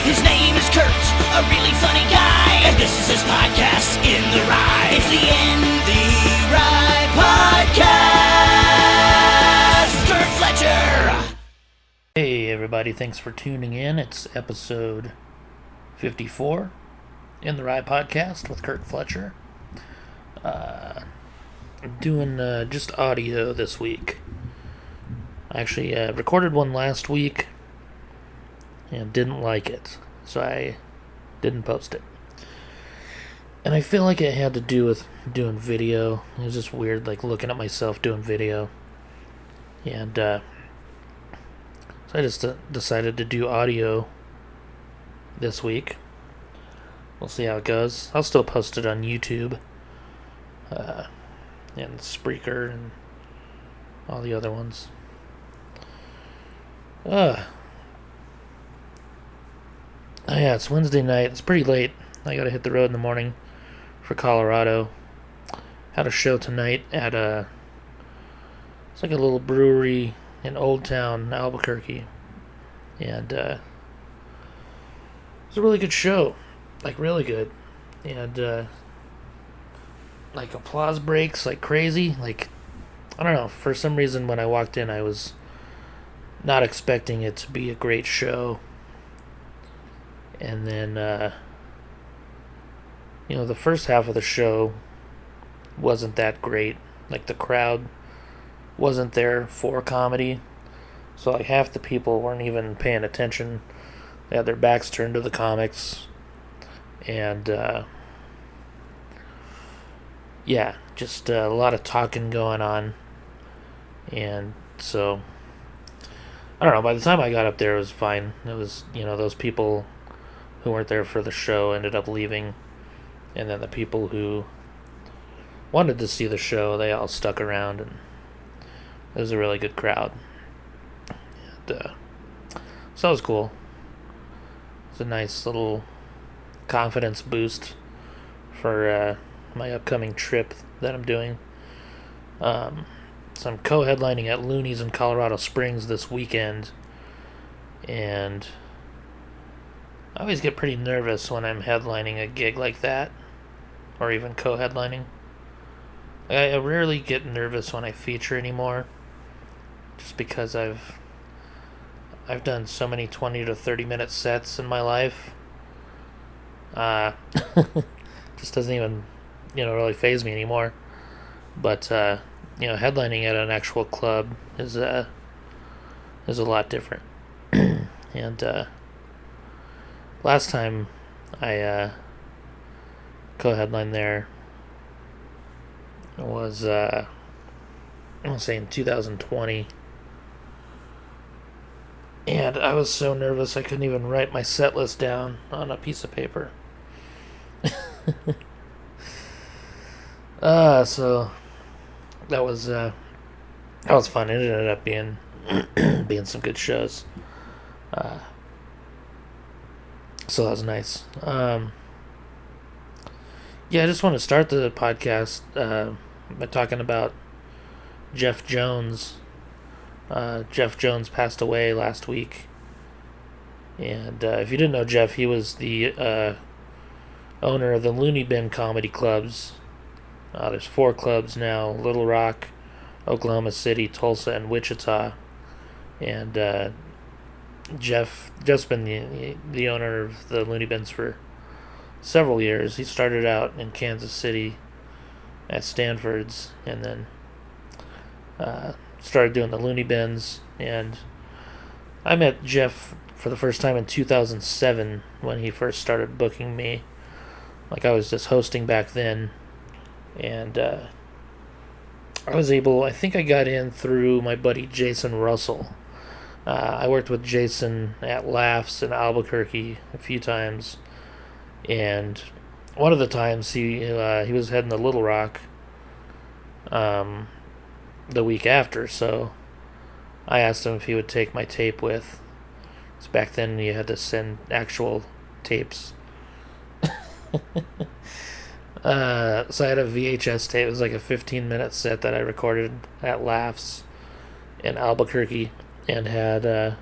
His name is Curt, a really funny guy, and this is his podcast, In the Wry. It's the In the Wry Podcast. Curt Fletcher. Hey everybody, thanks for tuning in. It's episode 54, In the Wry Podcast with Curt Fletcher. I'm doing just audio this week. I actually recorded one last week and didn't like it, so I didn't post it. And I feel like it had to do with doing video. It was just weird, like looking at myself doing video. And so I just decided to do audio this week. We'll see how it goes. I'll still post it on YouTube and Spreaker and all the other ones. Yeah, it's Wednesday night. It's pretty late. I gotta hit the road in the morning for Colorado. Had a show tonight at it's like a little brewery in Old Town, Albuquerque. And it was a really good show. Like, really good. And like, applause breaks like crazy. Like, I don't know, for some reason when I walked in I was not expecting it to be a great show. And then, the first half of the show wasn't that great. Like, the crowd wasn't there for comedy. So, like, half the people weren't even paying attention. They had their backs turned to the comics. And, just a lot of talking going on. And so, I don't know, by the time I got up there, it was fine. It was, those people who weren't there for the show ended up leaving, and then the people who wanted to see the show, they all stuck around, and it was a really good crowd. And so that was cool. It's a nice little confidence boost for my upcoming trip that I'm doing. So I'm co-headlining at Looney's in Colorado Springs this weekend, and I always get pretty nervous when I'm headlining a gig like that, or even co-headlining. I rarely get nervous when I feature anymore, just because I've done so many 20 to 30 minute sets in my life. Just doesn't even, really faze me anymore. But headlining at an actual club is a lot different. And last time I co-headlined there was I want to say in 2020, and I was so nervous I couldn't even write my set list down on a piece of paper. So that was fun. It ended up being being some good shows. So that was nice. I just want to start the podcast by talking about Jeff Jones. Jeff Jones passed away last week. And if you didn't know Jeff, he was the owner of the Looney Bin comedy clubs. There's 4 clubs now: Little Rock, Oklahoma City, Tulsa, and Wichita. And Jeff's been the owner of the Looney Bins for several years. He started out in Kansas City at Stanford's, and then started doing the Looney Bins. And I met Jeff for the first time in 2007 when he first started booking me. Like, I was just hosting back then, and I think I got in through my buddy Jason Russell. I worked with Jason at Laughs in Albuquerque a few times, and one of the times he was heading to Little Rock the week after, so I asked him if he would take my tape with. Because back then you had to send actual tapes. So I had a VHS tape. It was like a 15-minute set that I recorded at Laughs in Albuquerque, and had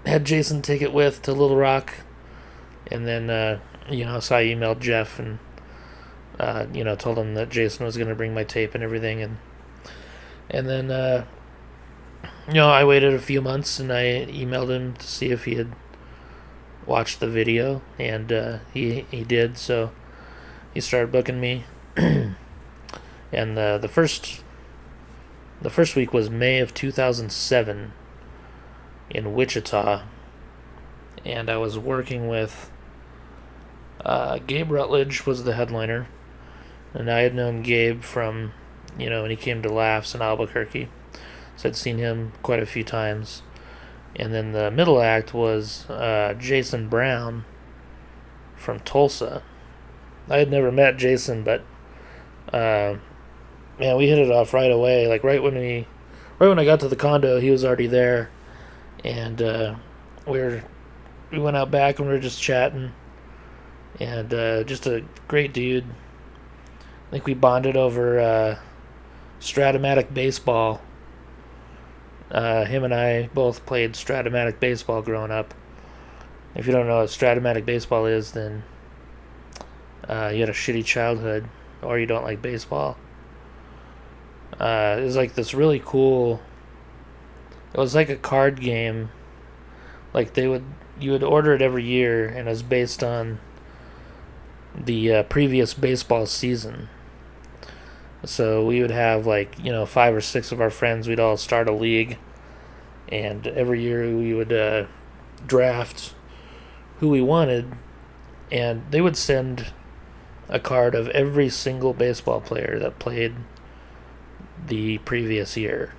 had Jason take it with to Little Rock, and then so I emailed Jeff and told him that Jason was going to bring my tape and everything, and then I waited a few months and I emailed him to see if he had watched the video, and he did. So he started booking me, and the first week was May of 2007 in Wichita, and I was working with Gabe Rutledge was the headliner, and I had known Gabe from when he came to Laughs in Albuquerque, so I'd seen him quite a few times. And then the middle act was Jason Brown from Tulsa. I had never met Jason, but we hit it off right away. Like right when I got to the condo, he was already there, and we went out back and we were just chatting, and just a great dude. I think we bonded over Stratomatic baseball. Him and I both played Stratomatic baseball growing up. If you don't know what Stratomatic baseball is, then you had a shitty childhood, or you don't like baseball. It was like this really cool. It was like a card game. Like you would order it every year, and it was based on the previous baseball season. So we would have 5 or 6 of our friends. We'd all start a league, and every year we would draft who we wanted, and they would send a card of every single baseball player that played the previous year.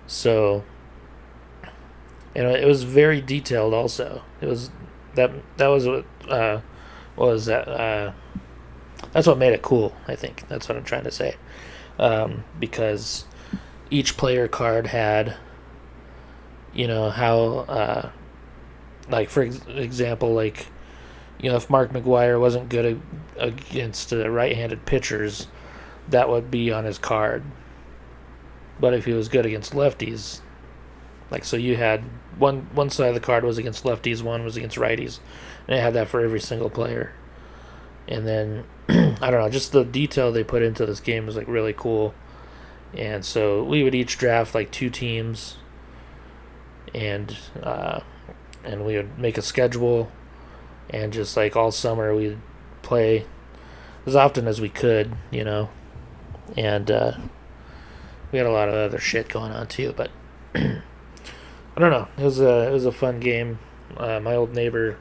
So, it was very detailed. Also, it was that was what was that. That's what made it cool, I think. That's what I'm trying to say. Because each player card had, how, for example, if Mark McGwire wasn't good against right-handed pitchers, that would be on his card. But if he was good against lefties, so you had one side of the card was against lefties, one was against righties, and it had that for every single player. And then, I don't know, just the detail they put into this game was really cool. And so we would each draft 2 teams, and we would make a schedule, and just all summer we'd play as often as we could, and we had a lot of other shit going on too. But I don't know, it was a fun game. My old neighbor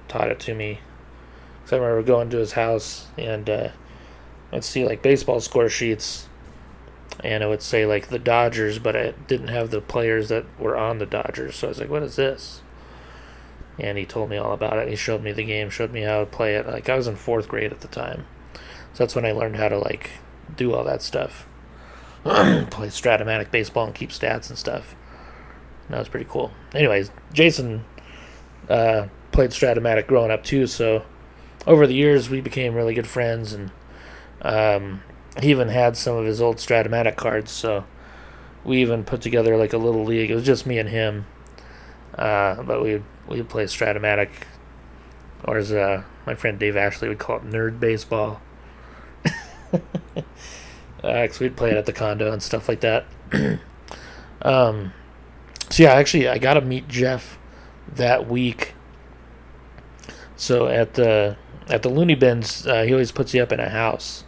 taught it to me. So I remember going to his house, and I'd see baseball score sheets, and it would say the Dodgers, but it didn't have the players that were on the Dodgers. So I was like, what is this? And he told me all about it. He showed me the game, showed me how to play it. I was in 4th grade at the time, so that's when I learned how to do all that stuff. Play Stratomatic baseball and keep stats and stuff. And that was pretty cool. Anyways, Jason played Stratomatic growing up too, so over the years, we became really good friends, and he even had some of his old Stratomatic cards, so we even put together a little league. It was just me and him, but we'd play Stratomatic, or as my friend Dave Ashley would call it, nerd baseball. Because we'd play it at the condo and stuff like that. So yeah, actually, I got to meet Jeff that week. So at the Looney Bins, he always puts you up in a house.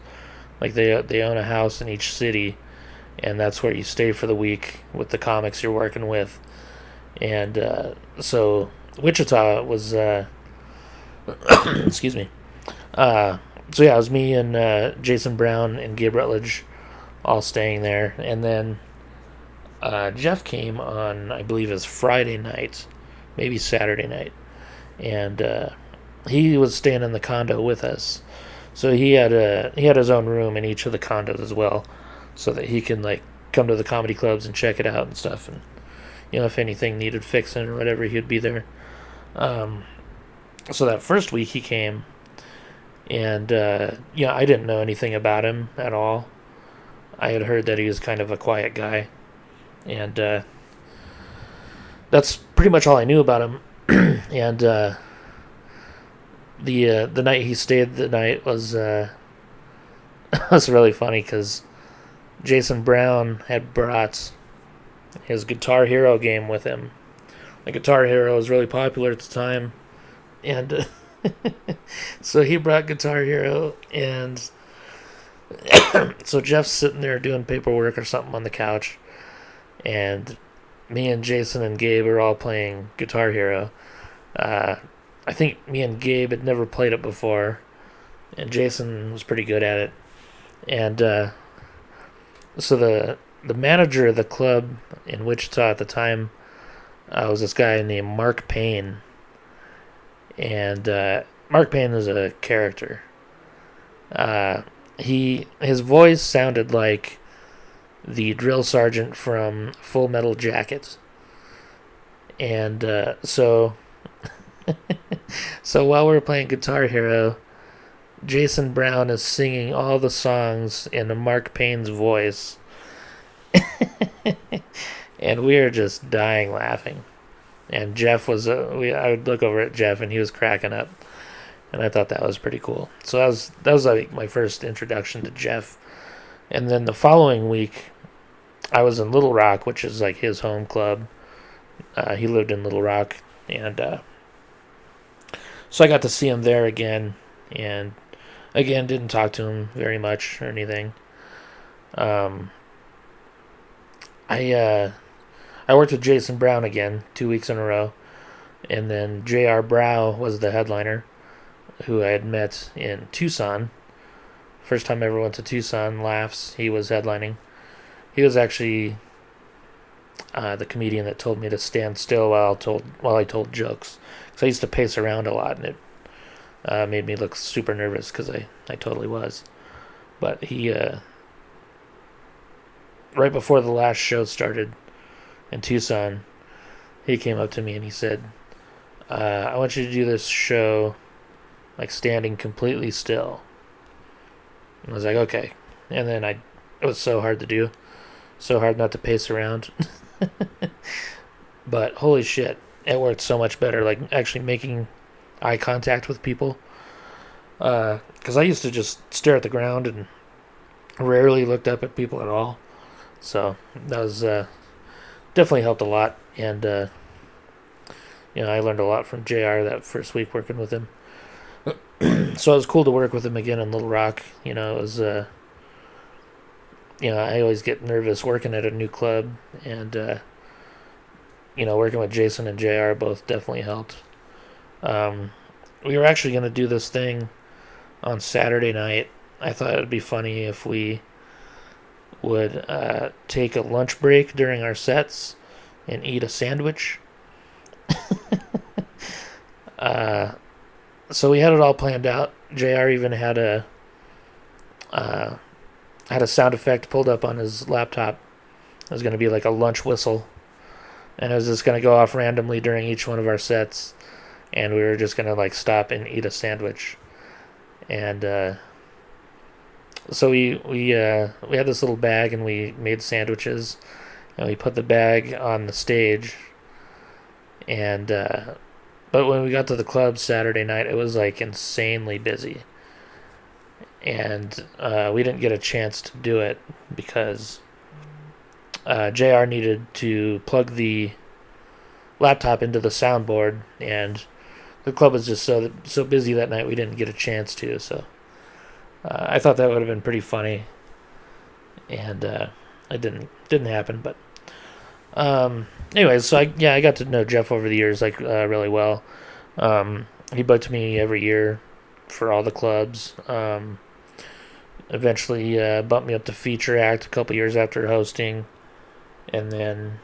They own a house in each city, and that's where you stay for the week with the comics you're working with. And so Wichita was, excuse me. So yeah, it was me and Jason Brown and Gabe Rutledge all staying there, and then Jeff came on, I believe, his Friday night, maybe Saturday night, and he was staying in the condo with us. So he had his own room in each of the condos as well, so that he can come to the comedy clubs and check it out and stuff, and if anything needed fixing or whatever, he'd be there. So that first week he came, and I didn't know anything about him at all. I had heard that he was kind of a quiet guy, and that's pretty much all I knew about him. And the night he stayed the night was was really funny because Jason Brown had brought his Guitar Hero game with him. The Guitar Hero was really popular at the time, and so he brought Guitar Hero, and so Jeff's sitting there doing paperwork or something on the couch, and me and Jason and Gabe are all playing Guitar Hero. I think me and Gabe had never played it before, and Jason was pretty good at it. And so the manager of the club in Wichita at the time was this guy named Mark Payne. And Mark Payne is a character. His voice sounded like the drill sergeant from Full Metal Jacket. And so while we were playing Guitar Hero, Jason Brown is singing all the songs in Mark Payne's voice. And we are just dying laughing. And Jeff was, I would look over at Jeff and he was cracking up. And I thought that was pretty cool. So that was like my first introduction to Jeff. And then the following week, I was in Little Rock, which is like his home club. He lived in Little Rock. And so I got to see him there again. And again, didn't talk to him very much or anything. I worked with Jason Brown again 2 weeks in a row. And then J.R. Brow was the headliner, who I had met in Tucson. First time I ever went to Tucson, Laughs, he was headlining. He was actually the comedian that told me to stand still while I told jokes. Because I used to pace around a lot, and it made me look super nervous, because I totally was. But he, right before the last show started in Tucson, he came up to me and he said, I want you to do this show like standing completely still. And I was like, okay. And then it was so hard to do. So hard not to pace around. But holy shit, it worked so much better, like actually making eye contact with people. Because I used to just stare at the ground and rarely looked up at people at all. So that was definitely helped a lot. And I learned a lot from JR that first week working with him. So it was cool to work with him again in Little Rock. It was I always get nervous working at a new club, and working with Jason and JR both definitely helped. We were actually going to do this thing on Saturday night. I thought it would be funny if we would take a lunch break during our sets and eat a sandwich. So we had it all planned out. JR even had a sound effect pulled up on his laptop. It was going to be like a lunch whistle, and it was just going to go off randomly during each one of our sets, and we were just going to like stop and eat a sandwich. And so we had this little bag, and we made sandwiches, and we put the bag on the stage. And but when we got to the club Saturday night, it was like insanely busy, and we didn't get a chance to do it because JR needed to plug the laptop into the soundboard, and the club was just so busy that night we didn't get a chance to. So I thought that would have been pretty funny, and it didn't happen. But anyways, so I got to know Jeff over the years really well. He booked me every year for all the clubs. Eventually bumped me up to feature act a couple years after hosting, and then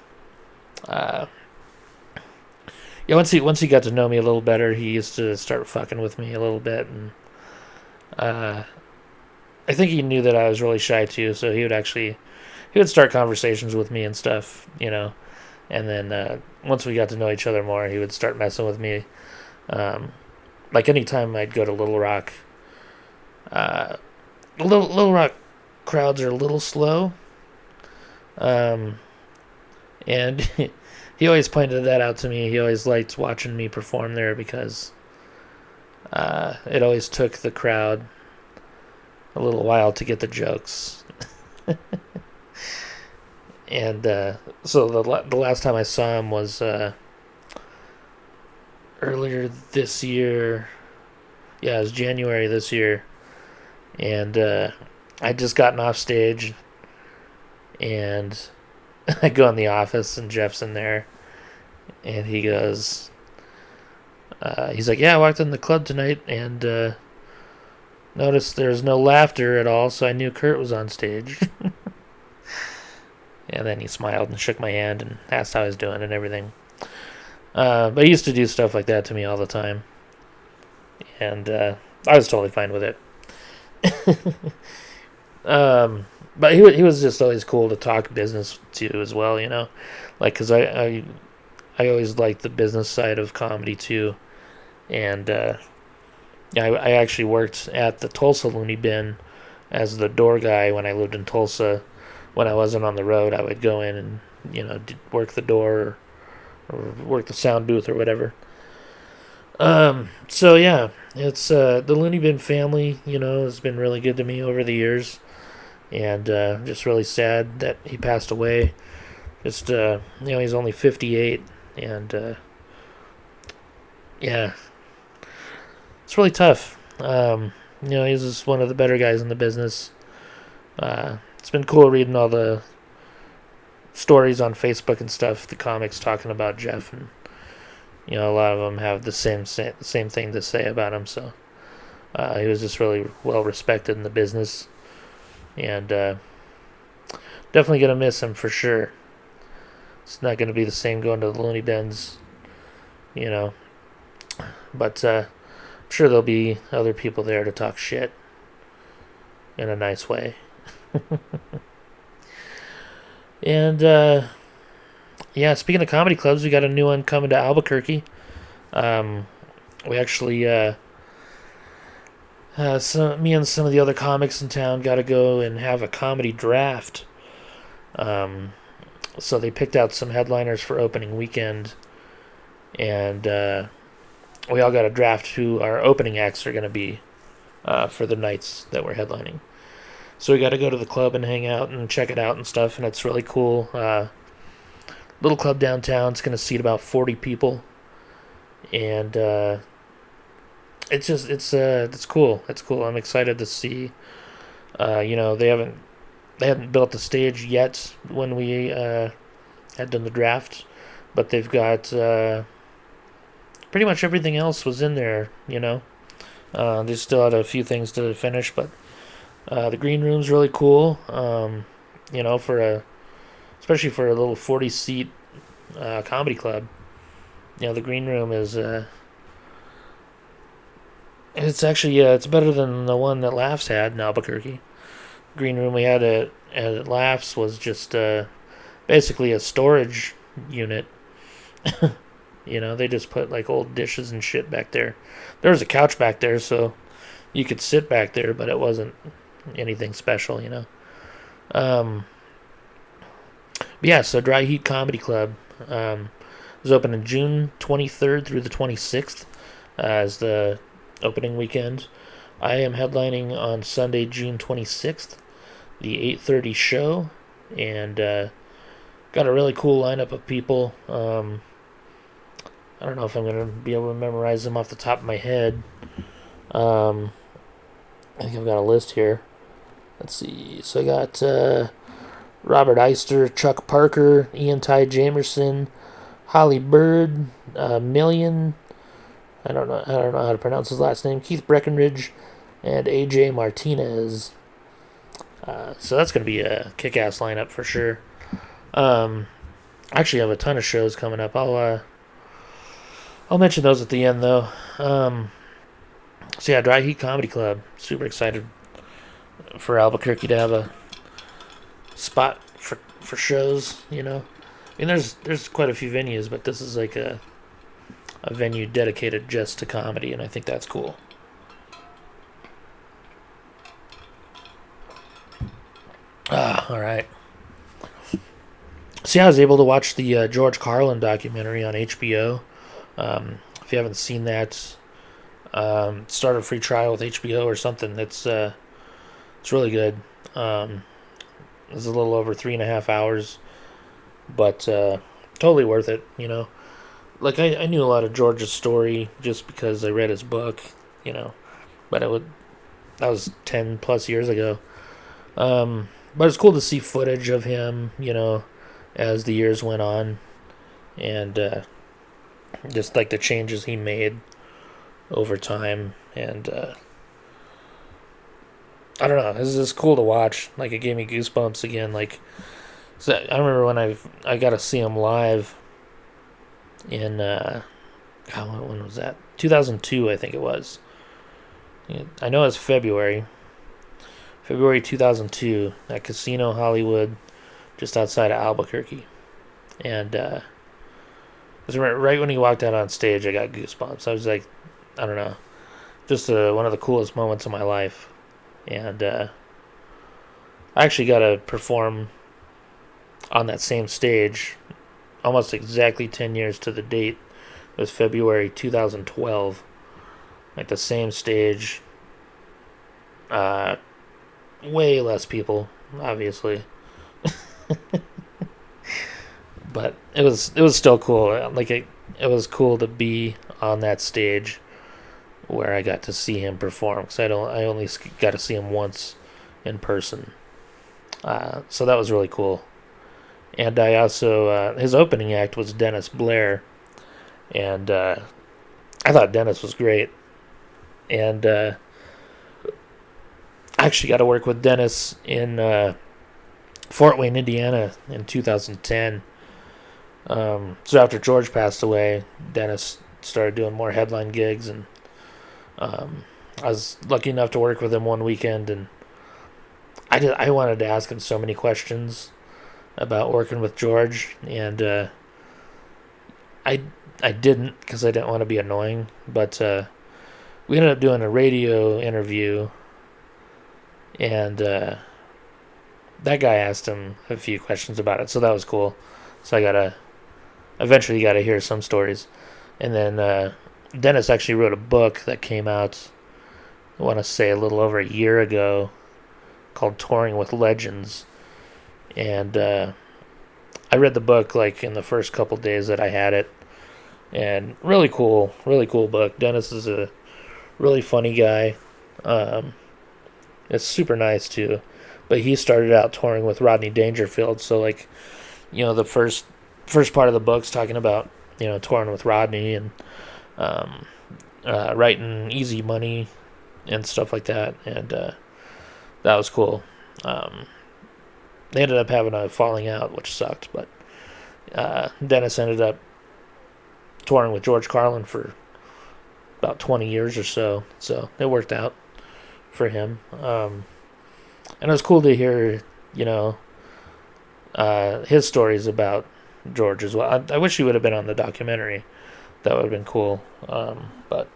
once he got to know me a little better, he used to start fucking with me a little bit, and I think he knew that I was really shy too, so he would start conversations with me and stuff, and then once we got to know each other more, he would start messing with me. Like anytime I'd go to Little Rock, Little Rock crowds are a little slow, and he always pointed that out to me. He always liked watching me perform there because it always took the crowd a little while to get the jokes. And so the last time I saw him was earlier this year. Yeah, it was January this year. And I'd just gotten off stage, and I go in the office, and Jeff's in there, and he goes, he's like, yeah, I walked in the club tonight, and noticed there was no laughter at all, so I knew Curt was on stage. And then he smiled and shook my hand and asked how I was doing and everything. But he used to do stuff like that to me all the time. And I was totally fine with it. But he was just always cool to talk business to as well, you know? Like, because I always liked the business side of comedy too. And I actually worked at the Tulsa Looney Bin as the door guy when I lived in Tulsa. When I wasn't on the road, I would go in and, you know, work the door or work the sound booth or whatever. So yeah, it's the Looney Bin family, you know, has been really good to me over the years, and just really sad that he passed away. Just you know, he's only 58, and yeah, it's really tough. You know, he's just one of the better guys in the business. It's been cool reading all the stories on Facebook and stuff, the comics talking about Jeff, and you know, a lot of them have the same thing to say about him. So he was just really well respected in the business, and definitely gonna miss him for sure. It's not gonna be the same going to the Looney Bins, you know. But I'm sure there'll be other people there to talk shit in a nice way. And yeah, speaking of comedy clubs, we got a new one coming to Albuquerque. We actually me and some of the other comics in town got to go and have a comedy draft. So they picked out some headliners for opening weekend, and we all got a draft who our opening acts are going to be for the nights that we're headlining. So we got to go to the club and hang out and check it out and stuff, and it's really cool. Little club downtown. It's going to seat about 40 people, and it's cool. It's cool. I'm excited to see. You know, they hadn't built the stage yet when we had done the draft, but they've got pretty much everything else was in there. You know, they still had a few things to finish, but. The green room's really cool, you know, especially for a little 40-seat comedy club. You know, the green room is, it's actually, it's better than the one that Laughs had in Albuquerque. Green room we had at Laughs was just basically a storage unit. You know, they just put like old dishes and shit back there. There was a couch back there, so you could sit back there, but it wasn't anything special, you know. But yeah, so Dry Heat Comedy Club was open on June 23rd through the 26th as the opening weekend. I am headlining on Sunday, June 26th, the 8:30 show, and got a really cool lineup of people. I don't know if I'm going to be able to memorize them off the top of my head. I think I've got a list here. Let's see. So I got Robert Eister, Chuck Parker, Ian Ty Jamerson, Holly Bird, Million. I don't know how to pronounce his last name. Keith Breckenridge, and AJ Martinez. So that's going to be a kick-ass lineup for sure. I actually have a ton of shows coming up. I'll mention those at the end though. So yeah, Dry Heat Comedy Club. Super excited for Albuquerque to have a spot for shows, you know. I mean, there's quite a few venues, but this is like a venue dedicated just to comedy, and I think that's cool. All right. So yeah, I was able to watch the George Carlin documentary on HBO. If you haven't seen that, start a free trial with HBO or something. It's really good. It's a little over 3.5 hours, but totally worth it. Like I knew a lot of George's story just because I read his book. But that was 10 plus years ago. But it's cool to see footage of him, as the years went on, and just like the changes he made over time, and I don't know, this is cool to watch. Like, it gave me goosebumps again. Like, so I remember when I got to see him live in when was that? 2002, I think it was. I know it's February 2002 at Casino Hollywood, just outside of Albuquerque, and right when he walked out on stage, I got goosebumps. I was like, I don't know, just one of the coolest moments of my life. And I actually got to perform on that same stage almost exactly 10 years to the date. It was February 2012. Like, the same stage. Way less people, obviously. But it was still cool. Like, it was cool to be on that stage where I got to see him perform, because I only got to see him once in person. So that was really cool. And I also his opening act was Dennis Blair, and I thought Dennis was great. And I actually got to work with Dennis in Fort Wayne, Indiana in 2010. So after George passed away, Dennis started doing more headline gigs, and I was lucky enough to work with him one weekend, and I wanted to ask him so many questions about working with George, and I didn't, because I didn't want to be annoying, but we ended up doing a radio interview, and that guy asked him a few questions about it, so that was cool. So I eventually got to hear some stories. And then Dennis actually wrote a book that came out, I want to say, a little over a year ago, called Touring with Legends. And I read the book like in the first couple days that I had it, and really cool book. Dennis is a really funny guy. It's super nice too, but he started out touring with Rodney Dangerfield, so like, the first part of the book's talking about touring with Rodney and writing Easy Money and stuff like that, and that was cool. They ended up having a falling out, which sucked, but Dennis ended up touring with George Carlin for about 20 years or so it worked out for him. And it was cool to hear, his stories about George as well. I wish he would have been on the documentary. That would have been cool. But,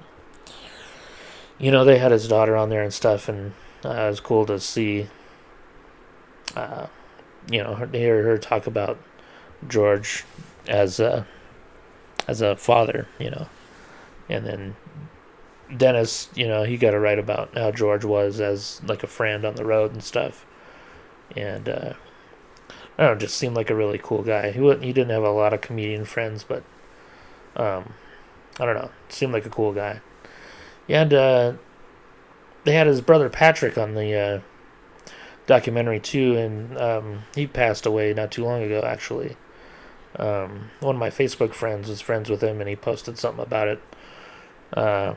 they had his daughter on there and stuff, and it was cool to see, hear her talk about George as a father, and then Dennis, he got to write about how George was as like a friend on the road and stuff, and I don't know, just seemed like a really cool guy. He didn't have a lot of comedian friends, but I don't know, seemed like a cool guy. And they had his brother Patrick on the documentary too, and he passed away not too long ago, actually. One of my Facebook friends was friends with him, and he posted something about it. I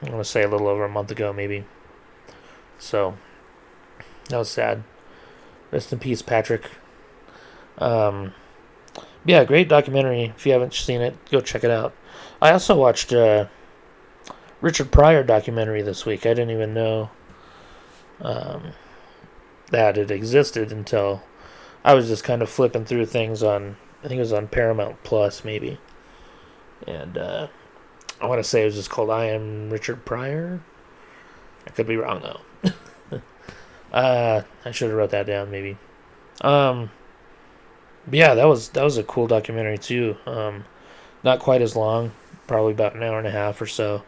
want to say a little over a month ago, maybe. So that was sad. Rest in peace, Patrick. Yeah, great documentary. If you haven't seen it, go check it out. I also watched Richard Pryor documentary this week. I didn't even know that it existed until I was just kind of flipping through things on, I think it was on Paramount Plus, maybe. And I want to say it was just called I Am Richard Pryor. I could be wrong, though. I should have wrote that down, maybe. yeah, that was a cool documentary too. Not quite as long, probably about an hour and a half or so.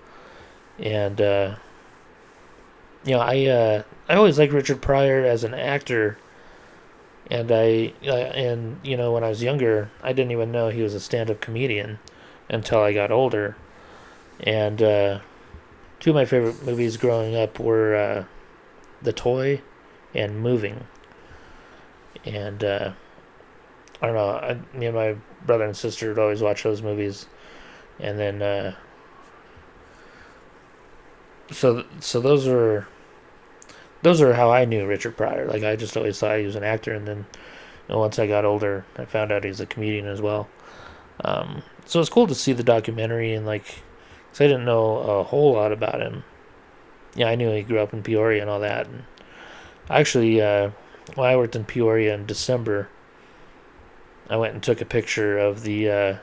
And I always liked Richard Pryor as an actor, and when I was younger, I didn't even know he was a stand-up comedian until I got older. And two of my favorite movies growing up were The Toy and Moving. And I don't know, me and my brother and sister would always watch those movies. And then so those are how I knew Richard Pryor. Like, I just always thought he was an actor, and then once I got older, I found out he's a comedian as well. So it's cool to see the documentary, and like, 'cause I didn't know a whole lot about him. Yeah, I knew he grew up in Peoria and all that. And actually, when I worked in Peoria in December, I went and took a picture of the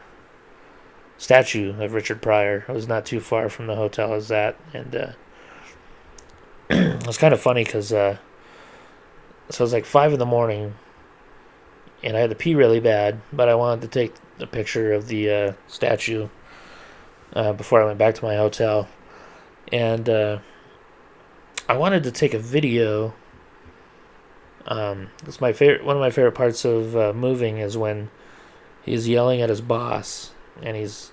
statue of Richard Pryor. I was not too far from the hotel I was at, and it was kind of funny because so it was like 5 in the morning, and I had to pee really bad, but I wanted to take a picture of the statue before I went back to my hotel, and I wanted to take a video. It's my favorite. One of my favorite parts of Moving is when he's yelling at his boss, and he's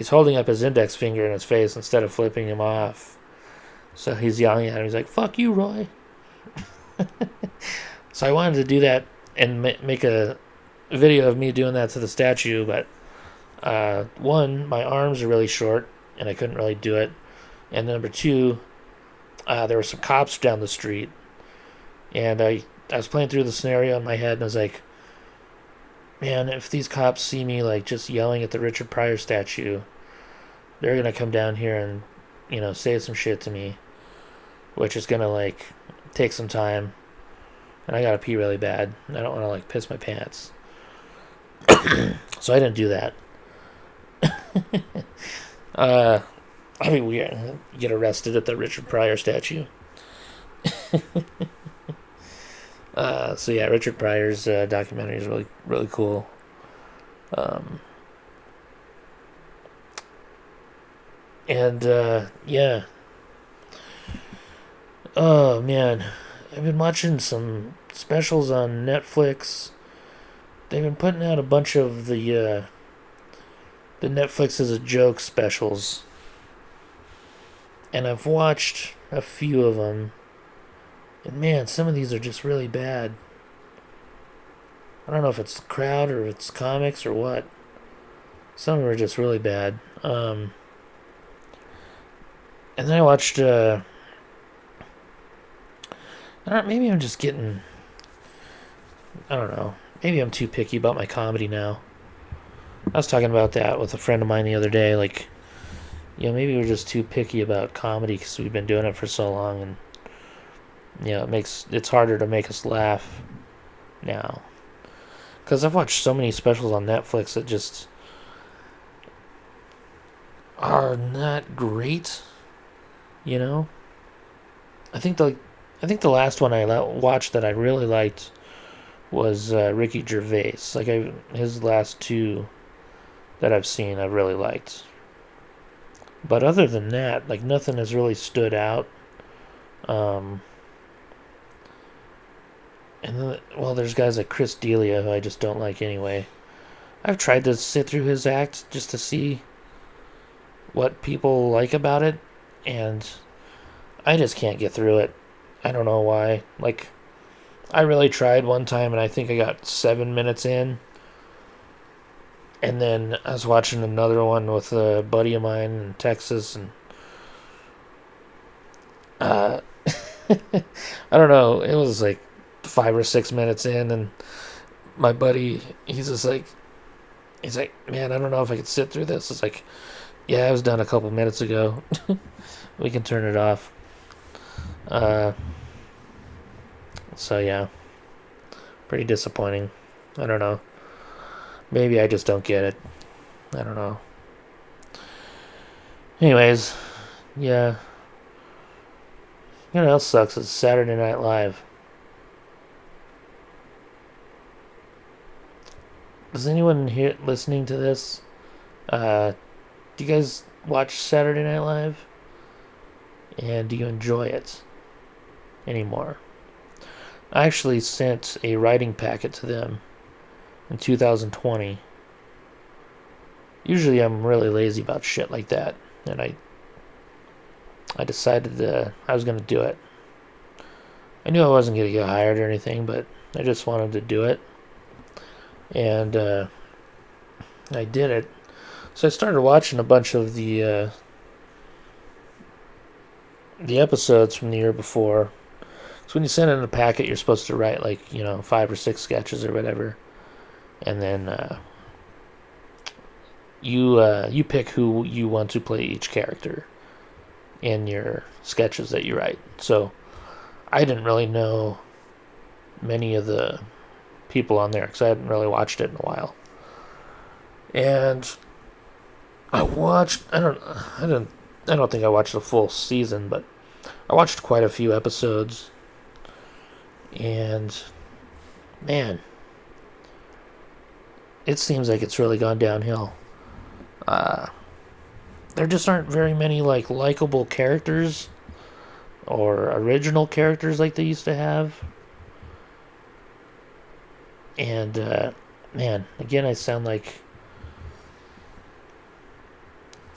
holding up his index finger in his face instead of flipping him off. So he's yelling at him. He's like, "Fuck you, Roy." So I wanted to do that and make a video of me doing that to the statue, but one, my arms are really short and I couldn't really do it, and number two, there were some cops down the street, and I was playing through the scenario in my head, and I was like, man, if these cops see me like just yelling at the Richard Pryor statue, they're gonna come down here and say some shit to me, which is gonna like take some time, and I gotta pee really bad. I don't want to like piss my pants, so I didn't do that. I mean, we get arrested at the Richard Pryor statue. So yeah, Richard Pryor's documentary is really, really cool. And yeah. Oh man, I've been watching some specials on Netflix. They've been putting out a bunch of the Netflix as a joke specials, and I've watched a few of them. And man, some of these are just really bad. I don't know if it's the crowd or if it's comics or what. Some of them are just really bad. And then I watched, maybe I'm just getting, I don't know. Maybe I'm too picky about my comedy now. I was talking about that with a friend of mine the other day. Like, maybe we're just too picky about comedy because we've been doing it for so long, and it's harder to make us laugh now. Because I've watched so many specials on Netflix that just are not great. I think the last one I watched that I really liked was Ricky Gervais. Like, his last two that I've seen, I've really liked. But other than that, like, nothing has really stood out. And then, well, there's guys like Chris D'Elia who I just don't like anyway. I've tried to sit through his act just to see what people like about it, and I just can't get through it. I don't know why. Like, I really tried one time, and I think I got 7 minutes in. And then I was watching another one with a buddy of mine in Texas, and I don't know. It was like 5 or 6 minutes in, and my buddy, he's like, man, I don't know if I could sit through this. It's like, yeah, I was done a couple minutes ago. We can turn it off. So yeah, pretty disappointing. I don't know. Maybe I just don't get it. I don't know. Anyways, yeah. You know what else sucks? It's Saturday Night Live. does anyone here listening to this, do you guys watch Saturday Night Live? And do you enjoy it anymore? I actually sent a writing packet to them in 2020. Usually I'm really lazy about shit like that, and I decided I was going to do it. I knew I wasn't going to get hired or anything, but I just wanted to do it. And I did it. So I started watching a bunch of the episodes from the year before. So when you send in a packet, you're supposed to write 5 or 6 sketches or whatever, and then you pick who you want to play each character in your sketches that you write. So I didn't really know many of the people on there because I hadn't really watched it in a while. And I don't think I watched the full season, but I watched quite a few episodes. And man, it seems like it's really gone downhill. There just aren't very many likable characters or original characters like they used to have. And man, again, I sound like,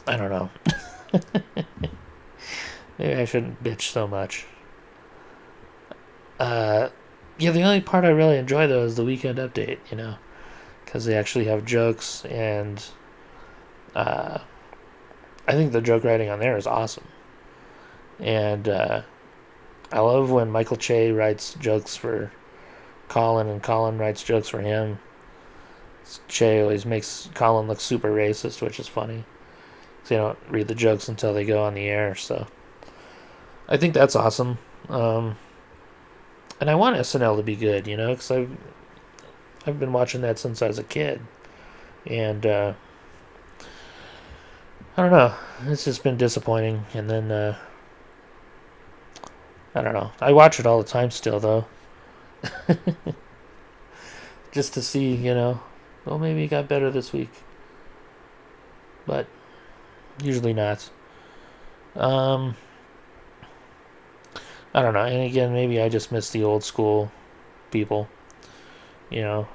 I don't know. Maybe I shouldn't bitch so much. Yeah, the only part I really enjoy though is the weekend update, because they actually have jokes, and I think the joke writing on there is awesome. And I love when Michael Che writes jokes for Colin, and Colin writes jokes for him. Che always makes Colin look super racist, which is funny. So you don't read the jokes until they go on the air, so I think that's awesome. And I want SNL to be good, because I've been watching that since I was a kid. And I don't know, it's just been disappointing. And then I don't know, I watch it all the time still though. Just to see, well, maybe it got better this week. But usually not. I don't know. And again, maybe I just miss the old school people. I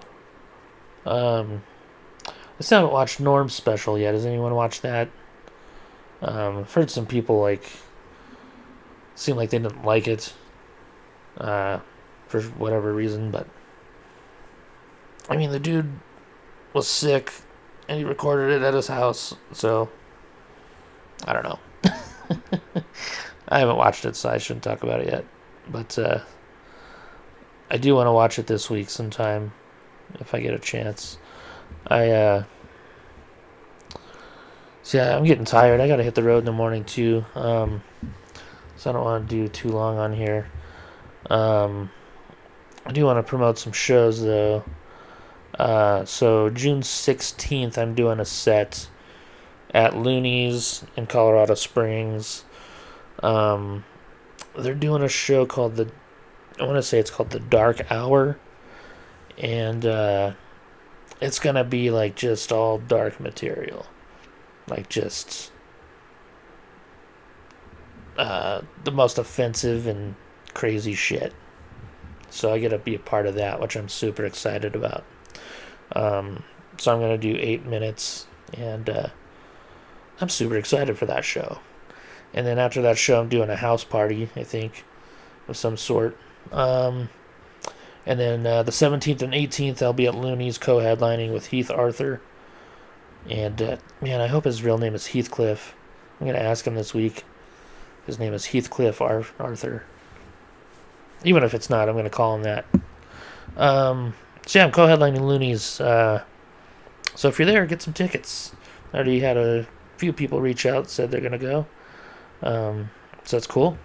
still haven't watched Norm's special yet. Has anyone watched that? I've heard some people seem like they didn't like it for whatever reason, but I mean, the dude was sick and he recorded it at his house, so I don't know. I haven't watched it, so I shouldn't talk about it yet. But I do want to watch it this week sometime, if I get a chance. So yeah, I'm getting tired. I gotta hit the road in the morning too. So I don't want to do too long on here. I do want to promote some shows though. So June 16th, I'm doing a set at Looney's in Colorado Springs. They're doing a show called I want to say it's called The Dark Hour, and it's gonna be just all dark material, just the most offensive and crazy shit. So I get to be a part of that, which I'm super excited about. So I'm gonna do 8 minutes, and I'm super excited for that show. And then after that show, I'm doing a house party, I think, of some sort. And then the 17th and 18th, I'll be at Looney's co-headlining with Heath Arthur. And, man, I hope his real name is Heathcliff. I'm going to ask him this week. His name is Heathcliff Arthur. Even if it's not, I'm going to call him that. So, yeah, I'm co-headlining Looney's. So if you're there, get some tickets. I already had a few people reach out, said they're going to go. So that's cool.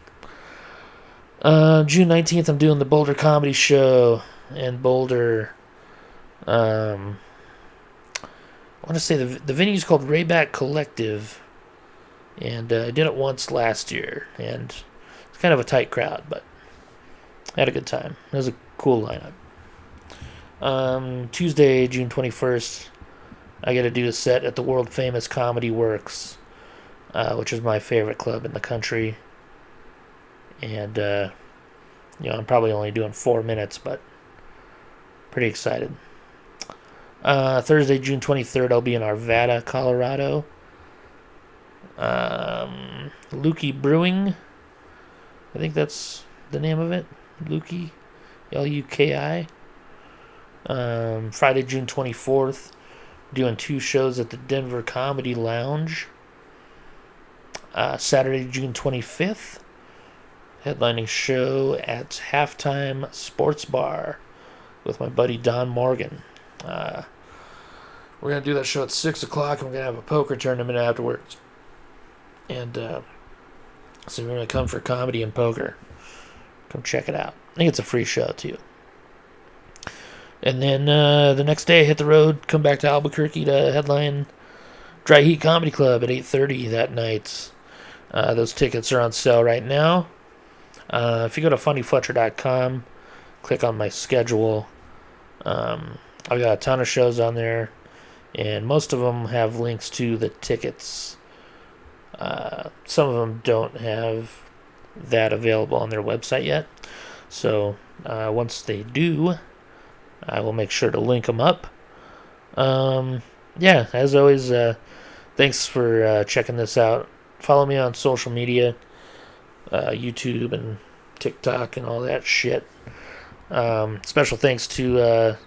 June 19th, I'm doing the Boulder Comedy Show in Boulder. I want to say the venue's called Rayback Collective, and I did it once last year, and it's kind of a tight crowd, but I had a good time. It was a cool lineup. Tuesday, June 21st, I got to do a set at the world famous Comedy Works, which is my favorite club in the country. And, I'm probably only doing 4 minutes, but pretty excited. Thursday, June 23rd, I'll be in Arvada, Colorado. Lukey Brewing, I think that's the name of it. Lukey, Luki. Friday, June 24th, doing 2 shows at the Denver Comedy Lounge. Saturday, June 25th, headlining show at Halftime Sports Bar with my buddy Don Morgan. We're going to do that show at 6 o'clock, and we're going to have a poker tournament afterwards. And so we're going to come for comedy and poker. Come check it out. I think it's a free show, too. And then the next day, I hit the road, come back to Albuquerque to headline Dry Heat Comedy Club at 8:30 that night. Those tickets are on sale right now. If you go to funnyfletcher.com, click on my schedule. I've got a ton of shows on there, and most of them have links to the tickets. Some of them don't have that available on their website yet. So once they do, I will make sure to link them up. As always, thanks for checking this out. Follow me on social media, YouTube and TikTok and all that shit. Special thanks to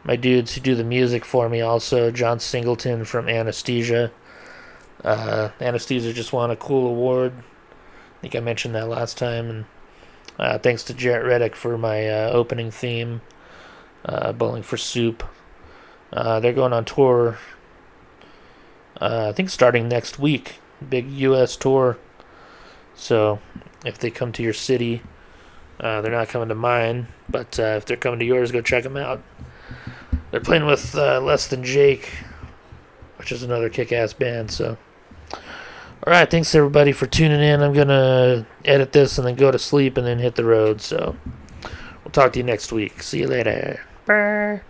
my dudes who do the music for me also, John Singleton from Anesthesia. Anesthesia just won a cool award. I think I mentioned that last time. And thanks to Jarrett Reddick for my opening theme, Bowling for Soup. They're going on tour, I think starting next week. Big U.S. tour. So if they come to your city, they're not coming to mine. But if they're coming to yours, go check them out. They're playing with Less Than Jake, which is another kick-ass band. So, all right, thanks everybody for tuning in. I'm gonna edit this and then go to sleep and then hit the road. So we'll talk to you next week. See you later. Bye.